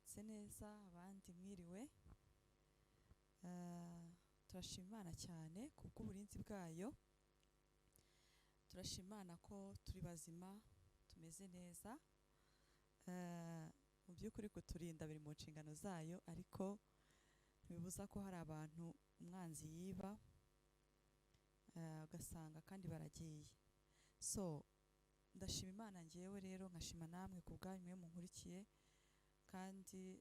mwaramutse neza abandi mwiriwe. Turashima Imana cyane kubw'uburinzi bwayo, turashima Imana ko turi bazima tumeze neza. Mu by'ukuri kuturinda biri mu nshingano zayo, ariko ntibibuza ko hari abantu umwanzi yiba ugasanga kandi baragiye. So ndashima Imana ngewe rero, nkashima namwe ku bwanyu mwe munkurikiye, kandi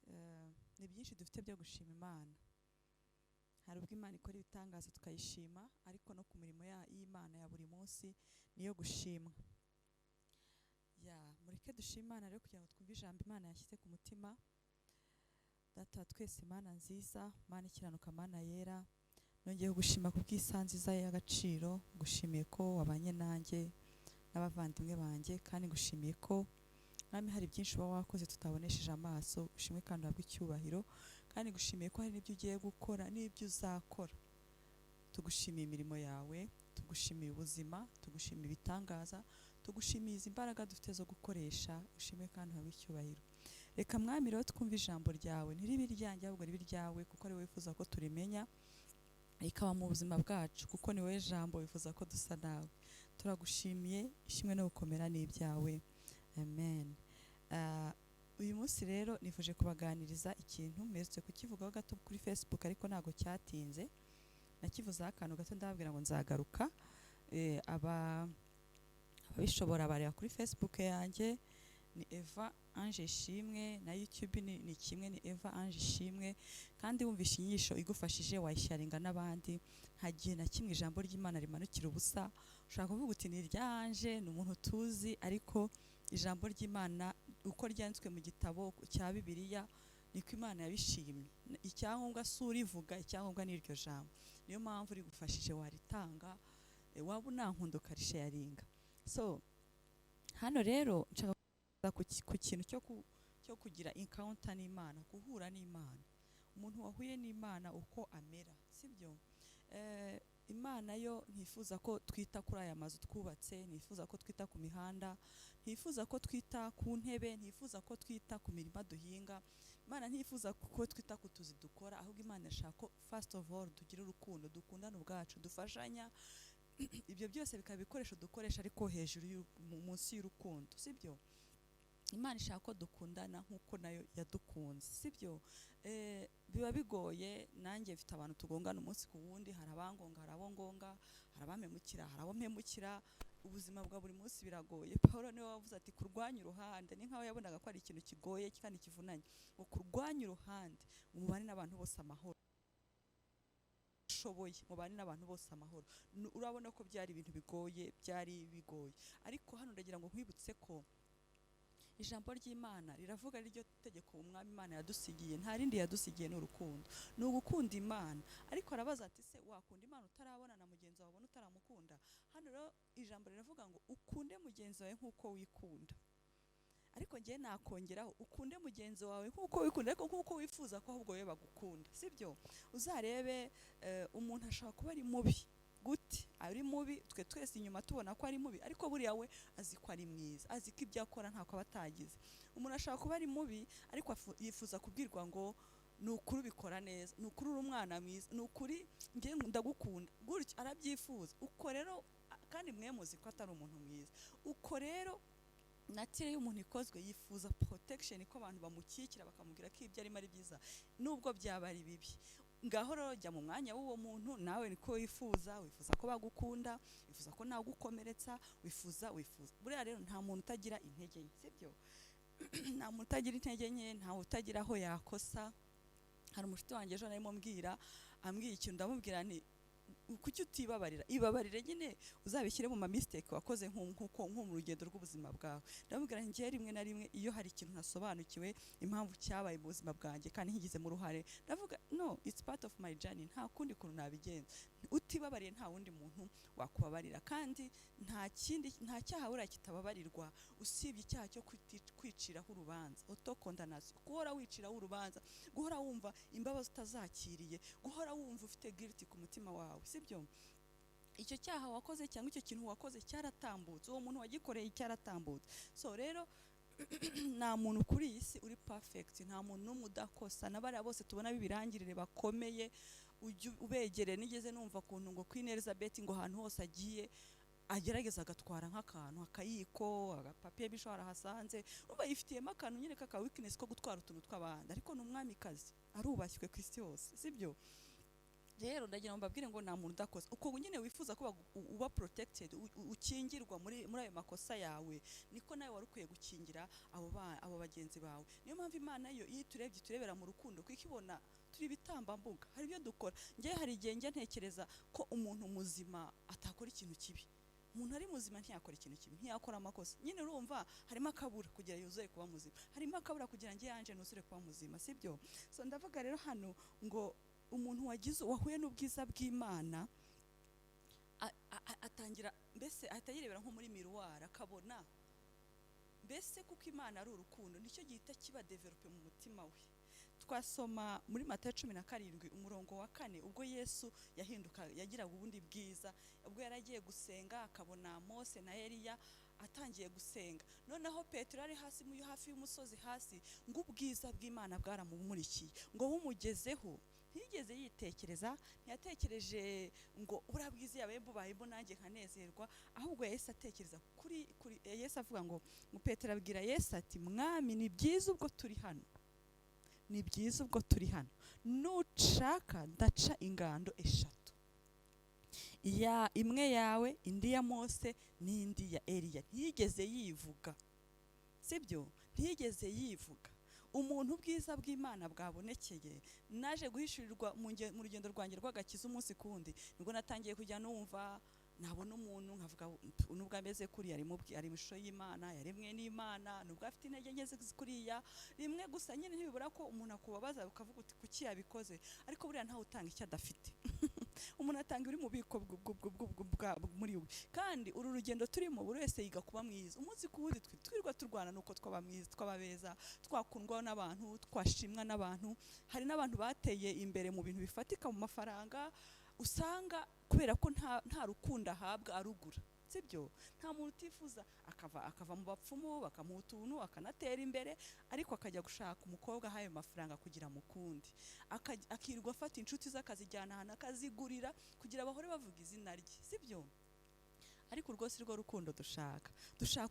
ni byinshi dufite byo gushima Imana. Hari ubwo Imana ikora ibitangaza tukayishima, ariko no ku mirimo y'Imana ya buri munsi niyo gushimwa. Mureke dushime Imana rero kugira ngo twumve ijambo Imana yashyize ku mutima. Data twese Mana nziza, Mana ikiranuka, Mana yera, nongeye gushima ku bw'isanziza y'agaciro, gushimiye ko wabanye nanjye n'abavandimwe banjye, kandi gushimiye ko Mwami hari byinshi uba wakoze tutabonesheje amaso. Ushimwe kandi uhabwe icyubahiro, kandi gushimiye ko hari n'ibyo ugiye gukora n'ibyo uzakora. Tugushimiye imirimo yawe, tugushimiye ubuzima, tugushimiye ibitangaza, tugushimiye izi mbaraga dufite zo gukoresha. Ushimwe kandi uhabwe icyubahiro. Reka Mwami rero twumve ijambo ryawe, ntiribe iryanjye ahubwo ribe iryawe, kuko ari wowe wifuza ko turimenya rikaba mu buzima bwacu, kuko ni wowe jambo wifuza ko dusa nawe. Turagushimiye, ishimwe no gukomera ni ibyawe. Amen. Uyu munsi rero nifuje kubaganiriza ikintu mperutse kukivugaho gato kuri Facebook, ariko ntago cyatinze. Nakivuzeho akantu gato ndababwira ngo nzagaruka. Ababishobora bareba kuri Facebook yanjye, ni Ev Ange ISHIMWE, na YouTube ni kimwe, ni Ev Ange ISHIMWE. Kandi wumvishe inyisho igufashije wayisharinga n'abandi. Nta gihe na kimwe ijambo ry'Imana rimanukira ubusa. Ushaka kuvuga uti ni irya Ange, ni umuntu tuzi, ariko ijambo ry'Imana uko ryanditswe mu gitabo cya Bibiliya niko Imana yabishimye. Icyangombwa si urivuga, icyangombwa ni iryo jambo. Niyo mpamvu rigufashije waritanga, waba unankunda ukarisharinga. So hano rero nshaka ku kintu cyo kugira encounter n'Imana, guhura n'Imana. Umuntu wahuye n'Imana uko amera, sibyo? Imana yo ntifuza ko twita kuri aya mazu twubatse, ntifuza ko twita ku mihanda, ntifuza ko twita ku ntebe, ntifuza ko twita ku mirima duhinga. Imana ntifuza ko twita ku tuzi dukora, ahubwo Imana ishaka ko first of all tugira urukundo, dukundana ubwacu, dufashanya. Ibyo byose bikaba ibikoresho dukoresha, ariko hejuru munsi y'urukundo, sibyo? Imana ishaka ko dukundana nkuko nayo yadukunze, sibyo? Biba bigoye. Nanjye mfite abantu tugongana umunsi ku wundi, hari abangonga, hari abongonga, hari abampemukira, hari abo mpemukira. Ubuzima bwa buri munsi biragoye. Paulo niwe wavuze ati kurwanya uruhande. Ni nkaho yabonaga ko ari ikintu kigoye kandi kivunanye, ngo kurwanya uruhande, umubane n'abantu bose amahoro. Shoboye mubane n'abantu bose amahoro. Urabona ko byari ibintu bigoye, ariko hano ndagira ngo nkwibutse ko ijambo ry'Imana riravuga ryo tegeko umwami Imana yadusigiye, nta rindi yadusigiye n'urukundo. Ni ugukunda Imana. Ariko arabaza ati se wakunda Imana utarabona na mugenzi wawe utaramukunda? Hano rero ijambo riravuga ngo ukunde mugenzi wawe nkuko wikunda. Ariko ngiye nakongeraho ukunde mugenzi wawe nkuko wikunda, ariko nkuko wifuza ko ahubwo we bagukunda, sibyo? Uzarebe umuntu ashaka kuba ari mubi gute, ari mubi, twe twese inyuma tubona ko ari mubi, ariko buriya we azi ko ari mwiza, azi ko ibyo akora ntako abatagize. Umuntu ashaka kuba ari mubi, ariko yifuza kubwirwa ngo ni ukuri ubikora neza, ni ukuri uri umwana mwiza, ni ukuri ngiye ndagukunda, gutyo arabyifuza. Uko rero, kandi mwe muzi ko atari umuntu mwiza. Uko rero natire y'umuntu ikozwe, yifuza protection, ko abantu bamukikira bakamubwira ko ibyo arimo ari byiza nubwo byaba ari bibi. Ngaho rero jya mu mwanya w'uwo muntu, nawe niko wifuza ko bagukunda, wifuza ko nagukomeretsa, wifuza. Buriya rero nta muntu utagira intege nke, sibyo? Nta muntu utagira intege nke, nta utagira aho yakosa. Hari umushuti wanjye ejo narimo ambwiye ikintu, ndamubwira nti kuki utibabarira? Ibabarire nyine, uzabishyire mu mistake wakoze nko mu rugendo rw'ubuzima bwawe. Ndamubwira ngiye rimwe na rimwe iyo hari ikintu nasobanukiwe impamvu cyabaye mu buzima bwanjye kandi nkigizemo uruhare, ndavuga no, it's part of my journey, nta kundi kuntu nabigenza. Utibabariye nta wundi muntu wakubabarira, kandi nta cyaha buriya kitababarirwa usibye icyaha cyo kwiciraho urubanza, autocondemnation, guhora wiciraho urubanza, guhora wumva imbabazi utazakiriye, guhora wumva ufite guilty ku mutima wawe, sibyo? Icyo cyaha wakoze cyangwa icyo kintu wakoze cyaratambutse, uwo muntu wagikoreye cyaratambutse. So rero nta muntu kuri iyi si uri perfect, nta muntu n'umwe udakosa. N'abariya bose tubona b'ibirangirire bakomeye ubegere, nigeze numva kuntu ngo Queen Elizabeth ngo ahantu hose agiye agerageza agatwara nk'akantu akayiko agapapiye bishora hasanze, uba yifitiyemo akantu nyine kaka weakness ko gutwara utuntu tw'abandi, ariko n'umwamikazi arubashywe ku isi yose, sibyo? Rero ndagira ngo mbabwire ngo nta muntu udakosa. Uko nyine wifuza ko uba protected, ukingirwa muri ayo makosa yawe, niko nawe wari ukwiye gukingira abo bagenzi bawe. Niyo mpamvu Imana yo iyo turebye turebera mu rukundo, kuko ibona turi bitambambuga, hari ibyo dukora. Ngiye hari igihe njya ntekereza ko umuntu muzima atakora ikintu kibi. Umuntu ari muzima ntiyakora ikintu kibi, ntiyakora amakosa. Nyine urumva harimo akabura kugira yuzuye kuba muzima, harimo akabura kugira ngo Ange nuzure kuba muzima, sibyo? So ndavuga rero hano ngo umuntu wahuye n'ubwiza bw'Imana atangira mbese atayirebera nko muri miroir akabona mbese kuko Imana ari urukundo, nicyo gihita kiba develope mu mutima we. Twasoma muri Matayo 17 umurongo wa 4, ubwo Yesu yagiraga ubundi bwiza, ubwo yaragiye gusenga akabona Mose na Eliya atangiye gusenga, noneho Petero ari hafi y'umusozi hasi, ngo ubwiza bw'Imana bwaramumurikiye, ngo bumugezeho ntiyigeze yitekereza, ntiyatekereje ngo urabwiza yabaye bubayemo nanjye nkanezerwa, ahubwo Yesu atekereza kuri Yesu avuga ngo Petero abwira Yesu ati, mwami ni byiza ubwo turi hano, ni byiza ubwo turi hano, nushaka ndaca ingando 3, imwe yawe, indi ya Mose n'indi ya Eliya. Ntiyigeze yivuga, sibyo? Ntiyigeze yivuga. Umuntu ubwiza bw'Imana bwabonekeye, naje guhishurirwa mu rugendo rwanjye rw'agakiza umunsi kundi, nibwo natangiye kujya numva nabona umuntu nkavuga nubwo ameze kuri ari mu ishusho y'Imana, yaremwe n'Imana, nubwo afite intege nke kuriya rimwe gusa, nyine ntibibura ko umuntu akubabaza ukavuga uti kuki yabikoze, ariko buriya ntawe utanga icyo adafite. Umuntu atanga uri mu biko muri we, kandi uru rugendo turimo buri wese yiga kuba mwiza. Umunsi ku wundi twirwa turwana nuko twaba mwiza, twababeza, twakundwa n'abantu, twashimwa n'abantu. Hari n'abantu bateye imbere mu bintu bifatika mu mafaranga, usanga kubera ko nta rukundo ahabwa arugura, sibyo? Nta muntu utifuza akava mu bapfumu bakamuha utuntu akanatera imbere, ariko akajya gushaka umukobwa ahaye mafaranga kugira mukundi, akirirwa afata inshuti z'akazijyana ahantu akazigurira kugira bahore bavuga izina rye, sibyo? Ariko rwose rwo rukundo dushaka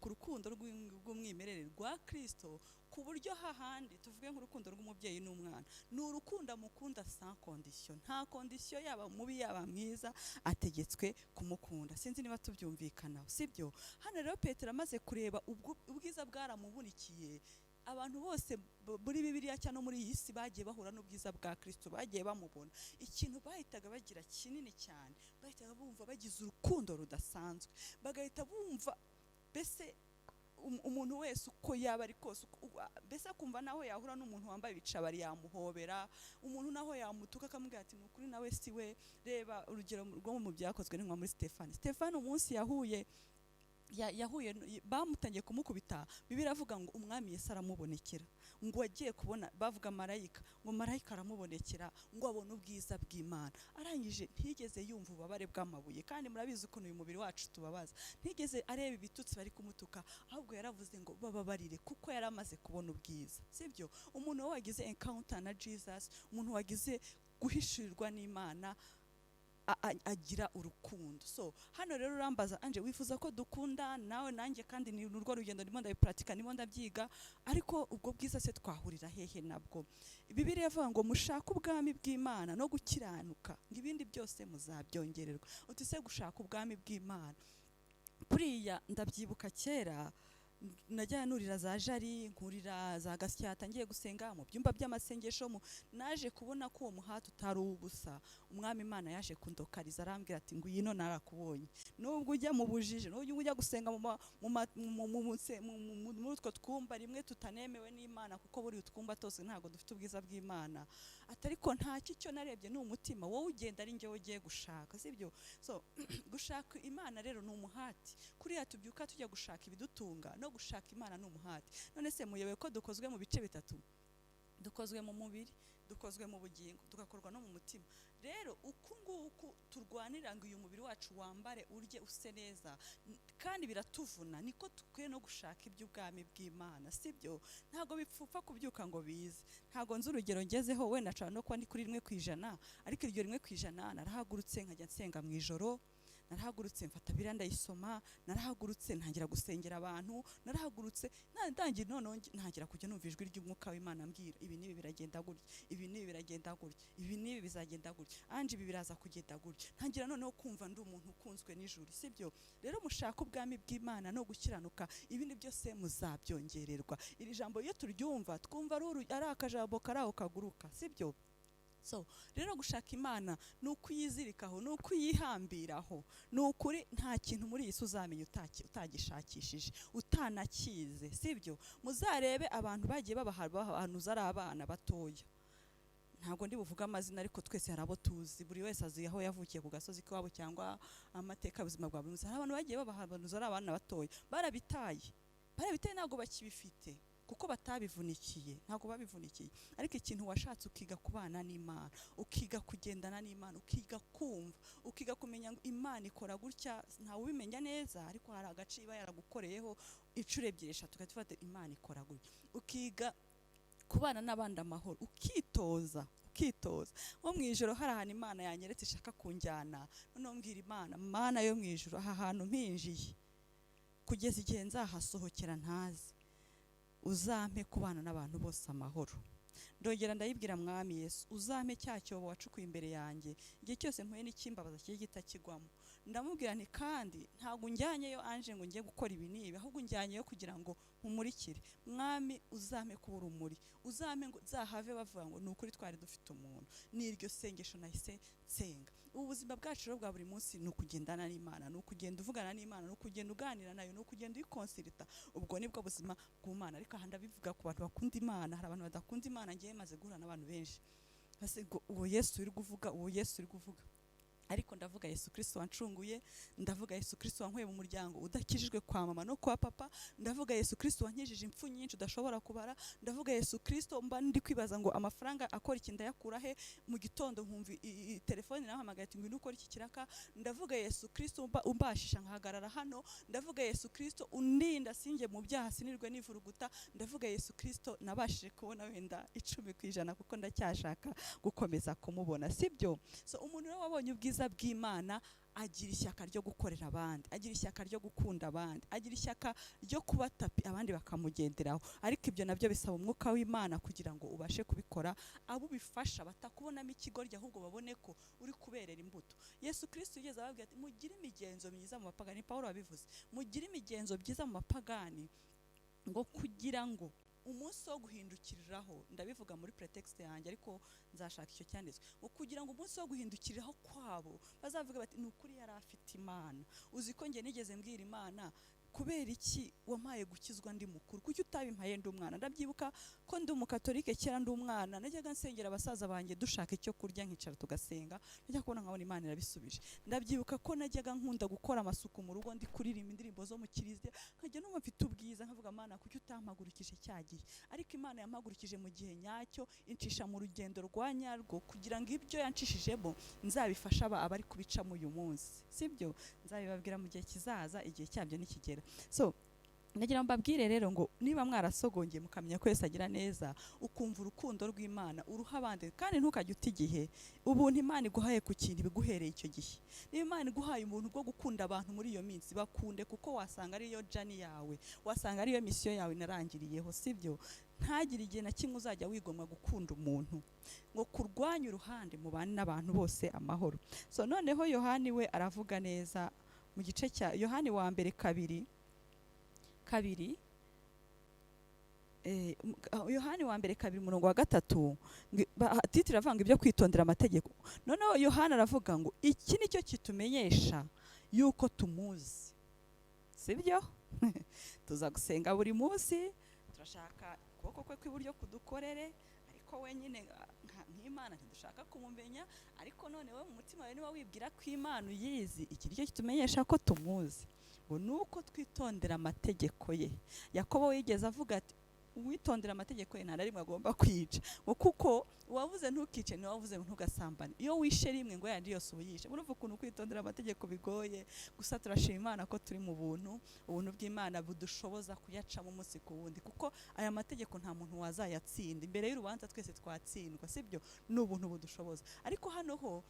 urukundo rw'umwimerere rwa Kristo, ku buryo hahandi tuvuge nk'urukundo rw'umubyeyi n'umwana, ni urukundo amukunda sans condition, nta condition yaba mubi yaba mwiza ategetswe kumukunda. Sinzi niba tubyumvikanaho, sibyo? Hano rero Petero amaze kureba ubwiza bwaramuburikiye, abantu bose muri Bibiliya cyangwa muri iyi si bagiye bahura n'ubwiza bwa Kristo, bagiye bamubona, ikintu bahitaga bagira kinini cyane, bahitaga bumva bagize urukundo rudasanzwe, bagahita bumva mbese umuntu wese uko yaba ari kose, mbese akumva naho yahura n'umuntu wambaye ibicabari yamuhobera, umuntu naho yamutuka akamubwira ati nukuri nawe si we. Reba urugero rwo mu byakozwe n'inka muri Stefano umunsi yahuye bamutangiye kumukubita, Bibiliya avuga ngo umwami Yesu aramubonekera, ngo agiye kubona bavuga marayika, ngo marayika aramubonekera, ngo abone ubwiza bw'Imana. Arangije ntigeze yumva ububabare bw'amabuye, kandi murabizi ukuntu uyu mubiri wacu tubabaza, ntigeze areba ibitutsi bari kumutuka, ahubwo yaravuze ngo bababarire kuko yaramaze kubona ubwiza, sibyo? Umuntu wagize encounter na Jesus, umuntu wagize guhishurirwa n'Imana, agira urukundo. So hano rero urambaza Ange, wifuza ko dukunda nawe nanjye, kandi ni urwo rugendo ndimo ndabipratika, ndimo ndabyiga, ariko ubwo bwiza se twahurira hehe nabwo? Bibiliya ivuga ngo mushaka ubwami bw'Imana no gukiranuka, ngo ibindi byose muzabyongererwa. Uti se gushaka ubwami bw'Imana, buriya ndabyibuka kera najya nurira za jari, nkurira za gasyata ngiye gusenga mu byumba by'amasengesho, naje kubona ko uwo muhati utari ubusa. Umwami Imana yaje kundokariza, arambwira ati ngwino narakubonye, nubwo ujya mu bujije, nubwo ujya gusenga muri utwo twumba rimwe tutanemewe n'Imana, kuko buri utwumba twose ntabwo dufite ubwiza bw'Imana, atariko nta cyo narebye ni umutima wowe ugenda ari njye ugiye gushaka, sibyo? So gushaka Imana rero ni umuhati, kuriya tubyuka tujya gushaka ibidutunga, no gushaka Imana ni umuhati. None se muyobe ko dukozwe mu bice bitatu, dukozwe mu mubiri, dukozwe mu bugingo, tugakorwa no mu mutima. Rero uku nguku turwanira ngo uyu mubiri wacu wambare urye use neza, kandi biratuvuna. Niko tukwiye no gushaka iby'ubwami bw'Imana, sibyo? Ntago bipfupfa kubyuka ngo bize. Ntago nzi urugero ngezeho, wenda nshobora no kuba ndi kuri 1%, ariko iryo 1% narahagurutse nkajya nsenga mu ijoro, narahagurutse mfata Bibiliya ndayisoma, narahagurutse ntangira gusengera abantu, narahagurutse ntangira none ntangira kujya numva ijwi ry'umwuka w'Imana ambwira ibi nibi biragenda gutya, ibi nibi biragenda gutya, ibi nibi bizagenda gutya, anje ibi biraza kugenda gutya. Ntangira noneho kumva ndi umuntu ukunzwe n'ijuru, sibyo? Rero mushaka ubwami bw'Imana no gukiranuka, ibindi byose muzabyongererwa. Iri jambo iyo turyumva twumva ari akajambo karaho kaguruka, sibyo? So rero gushaka Imana ni ukuyizirikaho, ni ukuyihambiraho. Ni ukuri nta kintu muri iyi si uzamenya utagishakishije, utanakize, sibyo? Muzarebe abantu bagiye babahanuza ari abana batoya. Ntabwo ndi buvuga amazina, ariko twese hari abo tuzi, buri wese azi aho yavukiye ku gasozi k'iwabo cyangwa amateka y'ubuzima bwa buri munsi. Hari abantu bagiye babahanuza ari abana batoya, barabitaye ntabwo bakibifite, kuko batabivunikiye, ntago babivunikiye. Ariko ikintu washatse ukiga kubana n'Imana, ukiga kugendana n'Imana, ukiga kumva, ukiga kumenya ngo Imana ikora gutya. Ntawe ubimenya neza, ariko hari agace iba yaragukoreyeho incuro 2-3 ugafata Imana ikora gutya. Ukiga kubana n'abandi amahoro, ukitoza. Nko mu ijoro hari ahantu Imana yanyeretse ishaka kunjyana, noneho mbwira Imana, Mana yo mu ijoro, aha hantu mpinjiye kugeza igihe nzahasohokera ntazi, uzampe kubana n'abantu bose amahoro. Ndongera ndayibwira Mwami Yesu, uzampe cya cyobo wacukuye imbere yanjye, igihe cyose mpuye n'ikimbabaza kigiye kitakigwamo. Ndamubwira nti kandi ntago njyanyeyo Anje ngo ngiye gukora ibi nibi, ahubwo njyanyeyo kugira ngo nkumurikire. Mwami uzampe kuba urumuri, uzampe ngo zahave bavuga ngo ni ukuri twari dufite umuntu. Ni iryo sengesho nahise nsenga. Ubuzima bwacu bwa buri munsi ni ukugendana n'Imana, ni ukugenda uvugana n'Imana, ni ukugenda uganira nayo, ni ukugenda uyikonsilita. Ubwo nibwo buzima bw'Imana. Ariko aha ndabivuga ku bantu bakunda Imana, hari abantu badakunda Imana. Ngiye maze guhura n'abantu benshi hasi ngo uwo Yesu uri kuvuga, ariko ndavuga Yesu Kristo wancunguye, ndavuga Yesu Kristo wankuye mu muryango udakijijwe kwa mama no kwa papa, ndavuga Yesu Kristo wankijije impfu nyinshi udashobora kubara, ndavuga Yesu Kristo mba ndi kwibaza ngo amafaranga akora iki ndayakura he, mu gitondo nkumva telefone nahamagaye ati ngwino ukora iki kiraka. Ndavuga Yesu Kristo umbashisha nkahagarara hano, ndavuga Yesu Kristo undinda singe mu byaha sinirwe nivuruguta, ndavuga Yesu Kristo nabashije kubona wenda 10% kuko ndacyashaka gukomeza kumubona, sibyo? So umuntu rero wabonye ubwiza bw'Imana agira ishyaka ryo gukorera abandi, agira ishyaka ryo gukunda abandi, agira ishyaka ryo kuba tapi abandi bakamugenderaho. Ariko ibyo nabyo bisaba umwuka w'Imana kugira ngo ubashe kubikora. Abo bifasha batakubonamo ikigoryi, ahubwo babone ko uri kuberera imbuto. Yesu Kristo yigeze ababwira ati mugire imigenzo myiza mu bapagani. Paulo wabivuze, mugire imigenzo byiza mu bapagani ngo kugira ngo umunsi wo guhindukiriraho, ndabivuga muri pretext yanjye ariko nzashaka icyo cyanditswe, ngo kugira ngo umunsi wo guhindukiriraho kwabo bazavuga bati ni ukuri yari afite Imana. Uzi ko nge nigeze mbwira Imana, kubera iki wampaye gukizwa ndi mukuru, kuki utabimpaye ndi umwana? Ndabyibuka ko ndi umukatolike kera ndi umwana, najyaga nsengera abasaza banjye dushaka icyo kurya nkicara tugasenga, najya kubona nkabona Imana irabisubije. Ndabyibuka ko najyaga nkunda gukora amasuku mu rugo, ndi kuririmba indirimbo zo mu kiliziya, nkajya numva mfite ubwiza, nkavuga Mana kuki utampagurukije cyagiye. Ariko Imana yampagurukije mu gihe nyacyo, incisha mu rugendo rwa nyarwo kugira ngo ibyo yancishijemo nzabifasha abari kubicamo uyu munsi, sibyo? Nzabibabwira mu gihe kizaza, igihe cyabyo nikigera. So ndagira mbabwire rero ngo niba mwarasogongeye mukamenya ko Yesu agira neza, ukumva urukundo rw'Imana uruha abandi, kandi ntukajye uta igihe. Ubuntu Imana iguhaye ku kintu biguhereye icyo gihe. Niba Imana iguhaye umuntu bwo gukunda abantu muri iyo minsi, bakunde, kuko wasanga ariyo jani yawe, wasanga ariyo misiyo yawe narangiriyeho, sibyo? Ntagire igihe na kimwe uzajya wigomwa gukunda umuntu, ngo kurwanya uruhande mu bana n'abantu bose amahoro. So noneho Yohani we aravuga neza mu gice cya Yohani wa mbere 2 Yohani wa mbere 2 umurongo wa 3 titira avanga ibyo kwitondera amategeko. Noneho Yohani aravuga ngo iki nicyo kitumenyesha yuko tumuzi, sibyo? Tuza gusenga buri munsi, turashaka ukuboko kwe kw'iburyo kudukorere, ariko wenyine nk'Imana ntidushaka kumumenya. Ariko none we mu mutima wawe niba wibwira ko Imana uyizi, iki nicyo kitumenyesha ko tumuzi, ngo nuko twitondera amategeko ye. Yakobo yigeze avuga ati uwitondera amategeko ye nta na rimwe agomba kwica, ngo kuko uwavuze ntukice ni wavuze ntugasambane. Iyo wishe rimwe ngo yandi yose ubuyishe. Murumva ukuntu kwitondera amategeko bigoye. Gusa turashima Imana ko turi mu buntu bw'Imana budushoboza kuyacamo umunsi ku wundi, kuko aya mategeko nta muntu wazayatsinda. Imbere y'urubanza twese twatsindwa, sibyo? Ni ubuntu budushoboza. Ariko hano ho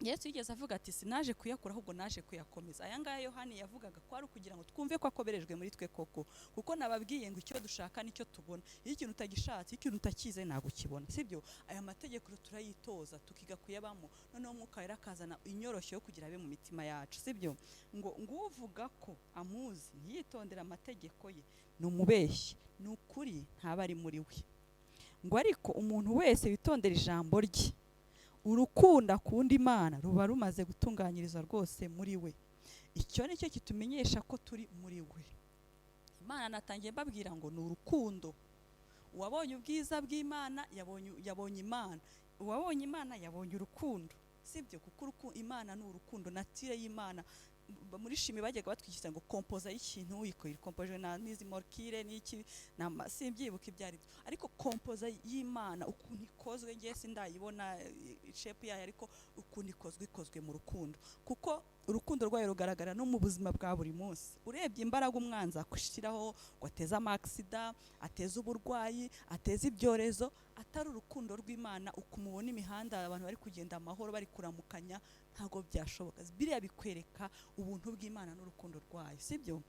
Yesu yigeze avuga ati sinaje kuyakura ahubwo naje kuyakomeza. Aya ngaya Yohani yavugaga ko ari kugira ngo twumve ko akoberejwe muri twe koko, kuko nababwiye ngo icyo dushaka nicyo tubona. Iyo ikintu utagishatse, ikintu utakize ntabwo ukibona, sibyo? Aya mategeko turayitoza tukiga kuyabamo, noneho Mwuka Wera akazana inyoroshyo yo kugira abe mu mitima yacu, sibyo? Ngo uvuga ko amuzi yitondera amategeko ye ni umubeshyi, ni ukuri ntaba ari muri we. Ngo ariko umuntu wese witondera ijambo rye, urukundo akunda Imana ruba rumaze gutunganyirizwa rwose muri we. Icyo nicyo kitumenyesha ko turi muri we. Imana natangiye mbabwira ngo ni urukundo. Uwabonye ubwiza bw'Imana yabonye Imana, uwabonye Imana yabonye urukundo, sibyo? Kuko Imana ni urukundo, natire y'Imana. Muri shimi bajyaga batwigisha ngo kompoza y'ikintu uyikoye kompoje na nizi morkire n'iki simbyibuka ibyari byo, ariko kompoza y'Imana ukuntu ikozwe ngiye sindayibona shape yayo, ariko ukuntu ikozwe mu rukundo, kuko urukundo rwayo rugaragara no mu buzima bwa buri munsi. Urebye imbaraga umwanzi akushiraho ngo ateze amaksida, ateze uburwayi, ateze ibyorezo, atari urukundo rw'Imana ukumubona imihanda abantu bari kugenda amahoro bari kuramukanya, ntago byashoboka. Biriya bikwereka ubuntu bw'Imana n'urukundo rwayo, sibyo?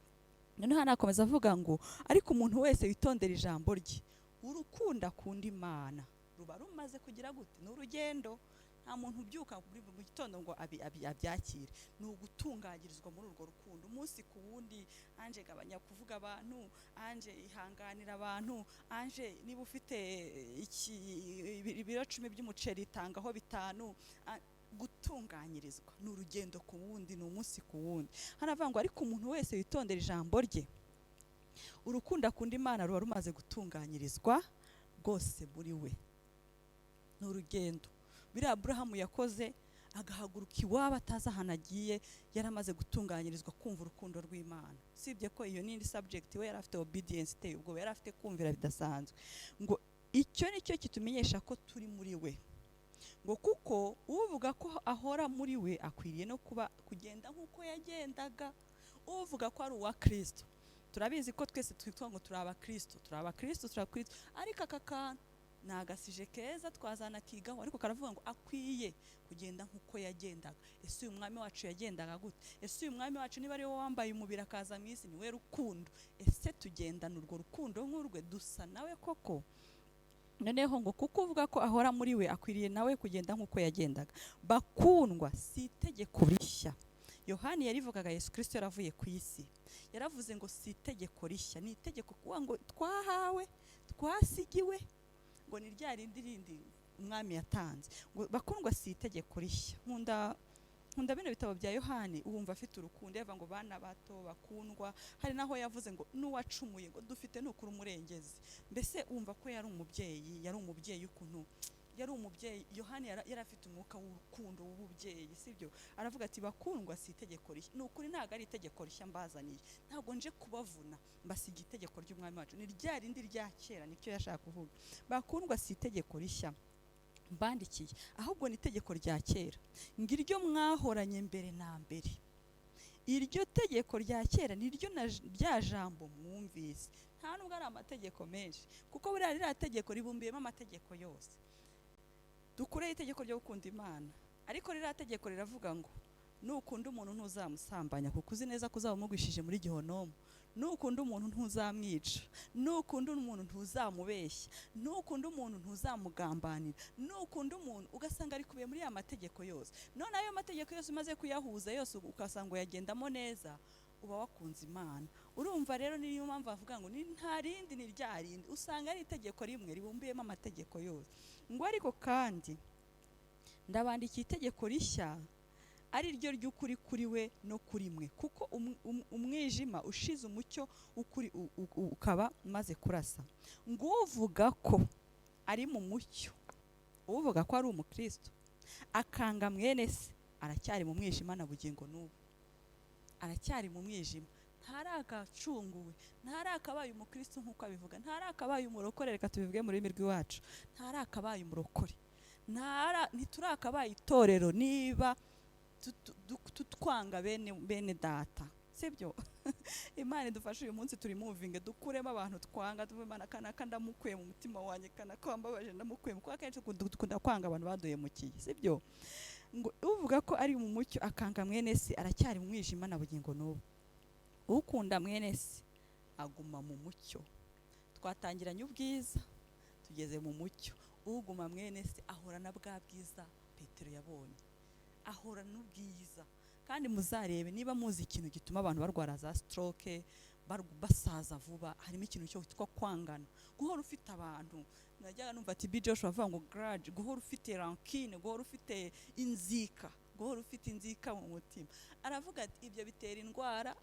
Noneho hanakomeza avuga ngo ariko umuntu wese witondera ijambo rye, urukundo akunda Imana ruba rumaze kugira gute? Ni urugendo. Nta muntu ubyuka mu gitondo ngo abyakire. Ni ugutunganyirizwa muri urwo rukundo umunsi ku wundi. Anje gabanya kuvuga abantu, anje ihanganira abantu, anje niba ufite ibiro 10 by'umuceri tangaho 5. Gutunganyirizwa ni urugendo ku wundi, ni umunsi ku wundi. Hanavuga ngo ariko umuntu wese witondera ijambo rye, urukundo akunda Imana ruba rumaze gutunganyirizwa rwose muri we. Ni urugendo. Biriya Aburahamu yakoze agahaguruka iwabo atazi ahantu agiye, yaramaze gutunganyirizwa kumva urukundo rw'Imana. Sibye ko iyo nindi subject we yari afite obedience iteye ubwo, yari afite kumvira bidasanzwe. Ngo icyo nicyo kitumenyesha ko turi muri we. Ngo kuko uvuga ko ahora muri we akwiriye no kugenda nkuko yagendaga. Uvuga ko ari uwa Kristo, turabizi ko twese twitwa ngo turi abakristo, ariko aka kantu nagasije keza twazana kigaho, ariko karavuga ngo akwiye kugenda nkuko yagendaga. Ese uyu mwami wacu yagendaga gute? Ese uyu mwami wacu niba ari we wambaye umubiri akaza mu isi, ni we rukundo, ese tugendana urwo rukundo nk'urwe? Dusa nawe koko? Noneho ngo kuko uvuga ko ahora muri we akwiriye nawe kugenda nkuko yagendaga. Bakundwa, si itegeko rishya. Yohani yarivugaga Yesu Kristo yaravuye ku isi, yaravuze ngo si itegeko rishya, ni itegeko kuba ngo twahawe, twasigiwe, ngo ni rya rindi umwami yatanze. Ngo bakundwa, si itegeko rishya. Nkunda bino bitabo bya Yohani, uwumva afite urukundo yava ngo bana bato bakundwa. Hari naho yavuze ngo n'uwacumuye ngo dufite n'ukuri umurengezi. Mbese umva ko yari umubyeyi ukuntu yari umubyeyi. Yohani yari afite umwuka w'urukundo w'ububyeyi, sibyo? Aravuga ati bakundwa, si itegeko rishya. N'ukuri ntago ari itegeko rishya mbazaniye, ntago nje kubavuna mbasiga itegeko ry'umwami wacu, ni rya rindi rya kera, nicyo yashaka kuvuga. Bakundwa, si itegeko rishya mbandikiye, ahubwo ni itegeko rya kera, ngiryo mwahoranye mbere na mbere. Iryo tegeko rya kera niryo rya jambo mwumvise. Nta nubwo ari amategeko menshi, kuko buriya ririya tegeko ribumbiyemo amategeko yose. Dukureye itegeko ryo gukunda Imana, ariko ririya tegeko riravuga ngo nukunda umuntu ntuzamusambanya, kuko uzi neza ko uzaba umugwishije muri gihonomo. Nukunda umuntu ntuzamwica, nukunda umuntu ntuzamubeshya, nukunda umuntu ntuzamugambanira, nukunda umuntu ugasanga ari kubiye muri ya mategeko yose. None ayo mategeko yose umaze kuyahuza yose ukasanga yagendamo neza, uba wakunze Imana. Urumva rero niyo mpamvu avuga ngo nta rindi, ni rya rindi. Usanga ari itegeko rimwe ribumbiyemo amategeko yose. Ngo ariko kandi ndabandikiye itegeko rishya, ari ryo ry'ukuri kuri we no kuri mwe, kuko umwijima ushize umucyo ukuri ukaba maze kurasa. Ngo uvuga ko ari mu mucyo, uvuga ko ari umukristo, akanga mwene se, aracyari mu mwijima na bugingo n'ubu. Aracyari mu mwijima, ntarakacunguwe, ntarakabaye umukristo nk'uko abivuga, ntarakabaye umurokore, reka tubivuge mu rurimi rw'iwacu, ntarakabaye umurokore, ntiturakabaye itorero niba tutwanga bene data, sibyo? Imana idufashe uyu munsi turi muvinge dukuremo abantu twanga, tuvuge Imana kanaka ndamukuye mu mutima wanjye, kanaka wambabaje ndamukuye, kuko akenshi dukunda kwanga abantu baduhemukiye, sibyo? Ngo uvuga ko ari mu mucyo akanga mwene se aracyari mu mwijima na bugingo n'ubu. Ukunda mwene se aguma mu mucyo. Twatangiranye ubwiza tugeze mu mucyo. Uguma mwene se ahorana bwa bwiza Petero yabonye, ahorana n'ubwiza. Kandi muzarebe niba muzi ikintu gituma abantu barwara za stroke, basaza vuba, harimo ikintu cyo cyitwa kwangana. Guhora ufite abantu, najyaga numva ati Joshua avuga ngo grudge, guhora ufite rancune, guhora ufite inzika, guhora ufite inzika mu mutima. Aravuga ati ibyo bitera indwara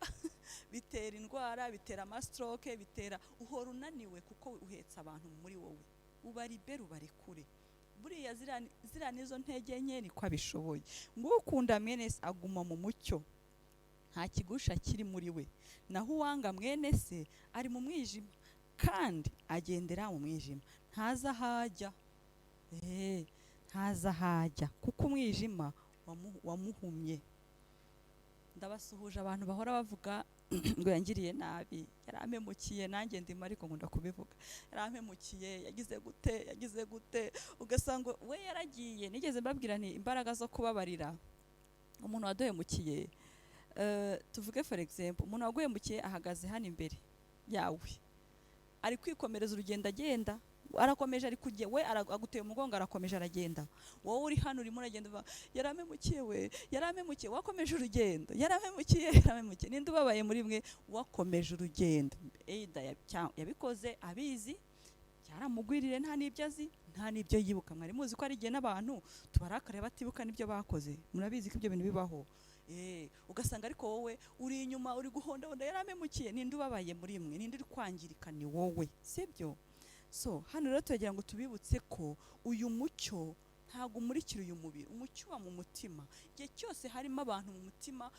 bitera indwara, bitera amastroke, bitera uhora unaniwe kuko uhetse abantu muri wowe. Ubaribere ubarekure. Buriya zira nizo ntege nke niko abishoboye. Ngo ukunda mwene se aguma mu mucyo, nta kigusha kiri muri we, naho uwanga mwene se ari mu mwijima kandi agendera mu mwijima, ntaza hajya, ntaza hajya kuko umwijima wamuhumye. Ndabasuhuje abantu bahora bavuga ngo yangiriye nabi, yarampemukiye, nanjye ndimo ariko nkunda kubivuga, yarampemukiye, yagize gute, ugasanga we yaragiye. Nigeze mbabwira nti imbaraga zo kubabarira umuntu waduhemukiye, tuvuge for example, umuntu waguhemukiye ahagaze hano imbere yawe, ari kwikomereza urugendo agenda, arakomeje ari kujye, we aguteye umugongo arakomeje aragenda, wowe uri hano urimo uragenda, yarampemukiye we, yarampemukiye, wakomeje urugendo, yarampemukiye, ninde ubabaye muri mwe? Wakomeje urugendo. Yabikoze abizi, cyaramugwirire, nta n'ibyo azi, nta n'ibyo yibuka. Mwari muzi ko ari igihe n'abantu tubarakare batibuka n'ibyo bakoze, murabizi ko ibyo bintu bibaho. Ugasanga ariko wowe uri inyuma uri guhondahonda, yarampemukiye. Ninde ubabaye muri mwe? Ninde uri kwangirika? Ni wowe, sibyo? So hano rero turagira ngo tubibutse ko uyu mucyo ntago umurikira uyu mubiri, umucyo wa mu mutima. Igihe cyose harimo abantu mu mutima,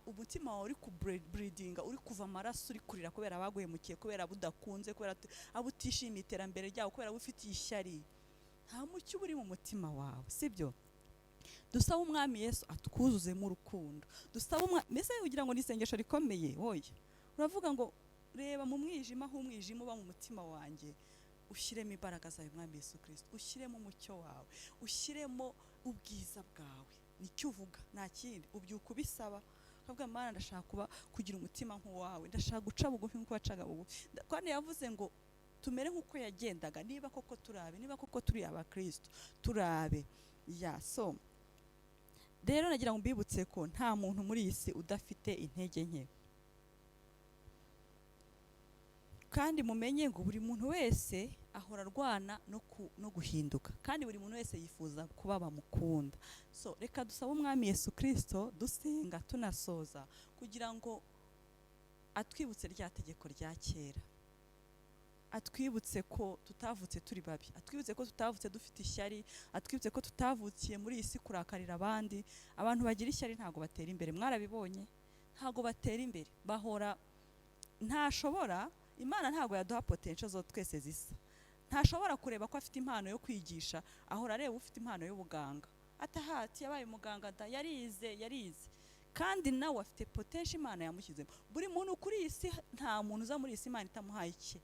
umutima wawe uri kubreedinga, uri kuva amaraso, uri kurira kubera baguhemukiye, kubera budakunze, kubera abutishimiye iterambere ryawe, kubera bufitiye ishyari, nta mucyo uri mu mutima wawe, sibyo? Dusaba umwami Yesu atwuzuzemo urukundo. Dusaba mbese ugira ngo ni isengesho rikomeye, woye uravuga ngo reba mu mwijima, aho umwijima uba mu mutima wanjye, ushyiremo imbaraga zawe mwami Yesu Kristo, ushyiremo umucyo wawe, ushyiremo ubwiza bwawe. Nicyo uvuga, nta kindi. Ubyuka ubisaba, ukavuga Mana ndashaka kugira umutima nk'uwawe, ndashaka guca bugufi nk'uko wacaga bugufi. Kandi yavuze ngo tumere nk'uko yagendaga, niba koko turabe, niba koko turi abakristo turabe. So rero nagira ngo mbibutse ko nta muntu muri iyi si udafite intege nke, kandi mumenye ngo buri muntu wese ahora arwana no guhinduka, kandi buri muntu wese yifuza kuba bamukunda. So reka dusabe umwami Yesu Kristo dusenga tunasoza, kugira ngo atwibutse rya tegeko rya kera, atwibutse ko tutavutse turi babi, atwibutse ko tutavutse dufite ishyari, atwibutse ko tutavukiye muri iyi si kurakarira abandi. Abantu bagira ishyari ntago batera imbere, mwarabibonye, ntago batera imbere, bahora ntashobora. Imana ntago yaduha potential zo twese zisa. Ntashobora kureba ko afite impano yo kwigisha, ahora areba ufite impano y'ubuganga, atahati yabaye umuganga da, yarize. Kandi nawe afite potential Imana yamushyizemo. Buri muntu kuri iyi si, nta muntu uza muri iyi si Imana itamuhaye iki.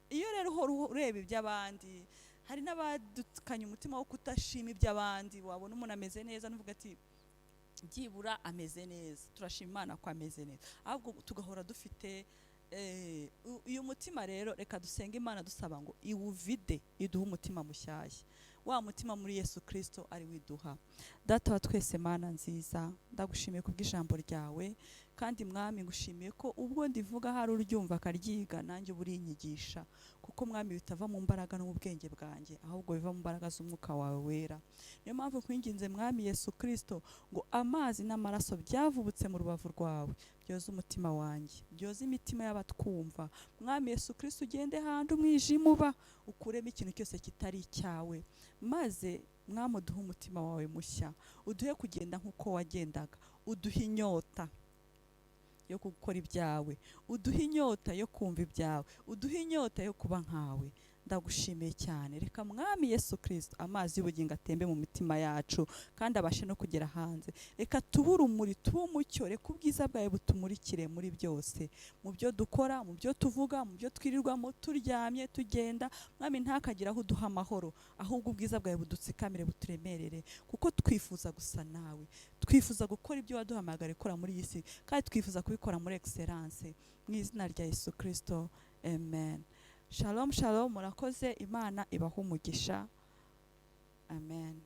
Iyo rero uhora ureba iby'abandi, hari n'abadukanye umutima wo kutashima iby'abandi. Wabona umuntu ameze neza nuvuga ati byibura ameze neza, turashima Imana ko ameze neza, ahubwo tugahora dufite uyu mutima. Rero reka dusenga Imana dusaba ngo iwuvide, iduhe umutima mushyashya, wa mutima muri Yesu Kristo ari widuha. Data wa twese Mana nziza, ndagushimiye kubw'ijambo ryawe, kandi mwami ngushimiye ko ubwo ndivuga hari uryumva akaryiga, nanjye uburi inyigisha, kuko mwami bitava mu mbaraga no mu bwenge bwanjye, ahubwo biva mu mbaraga z'umwuka wawe wera. Niyo mpamvu kwinginze mwami Yesu Kristo ngo amazi n'amaraso byavubutse mu rubavu rwawe byoza umutima wanjye, byoza imitima y'abatwumva. Mwami Yesu Kristo ugende handi umwijima uba, ukuremo ikintu cyose kitari icyawe, maze mwami uduhe umutima wawe mushya, uduhe kugenda nk'uko wagendaga, uduhe inyota yo gukora ibyawe, uduhe inyota yo kumva ibyawe, uduhe inyota yo kuba nkawe. Ndagushimiye cyane. Reka mwami Yesu Kristo amazi y'ubugingo atembe mu mitima yacu kandi abashe no kugera hanze. Reka tube urumuri, tube umucyo, reka ubwiza bwawe butumurikire muri byose, mu byo dukora, mu byo tuvuga, mu byo twirirwamo, turyamye, tugenda. Mwami ntakagira aho uduha amahoro, ahubwo ubwiza bwawe budutsikamire, buturemerere, kuko twifuza gusa nawe, twifuza gukora ibyo waduhamagara gukora muri iyi si, kandi twifuza kubikora muri excellence. Mu izina rya Yesu Kristo, amen. Shalom shalom, murakoze. Imana ibaha umugisha. Amen.